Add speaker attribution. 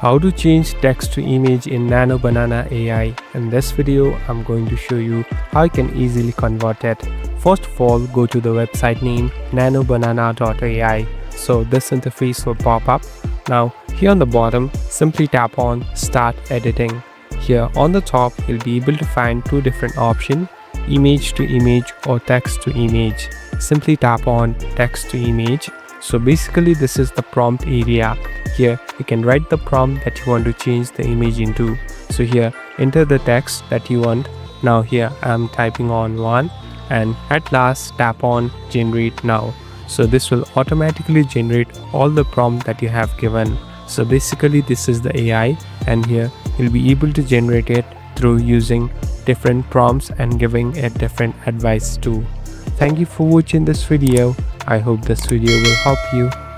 Speaker 1: How to change text to image in Nanobanana AI. In this video, I'm going to show you how you can easily convert it. First of all, go to the website name nanobanana.ai. So this interface will pop up. Now here on the bottom, simply tap on Start Editing. Here on the top, you'll be able to find two different options, image to image or text to image. Simply tap on text to image. So basically this is the prompt area. Here you can write the prompt that you want to change the image into. So here enter the text that you want. Now here I am typing on 1 and at last tap on generate now. So this will automatically generate all the prompt that you have given. So basically this is the AI, and here you'll be able to generate it through using different prompts and giving it different advice too. Thank you for watching this video. I hope this video will help you.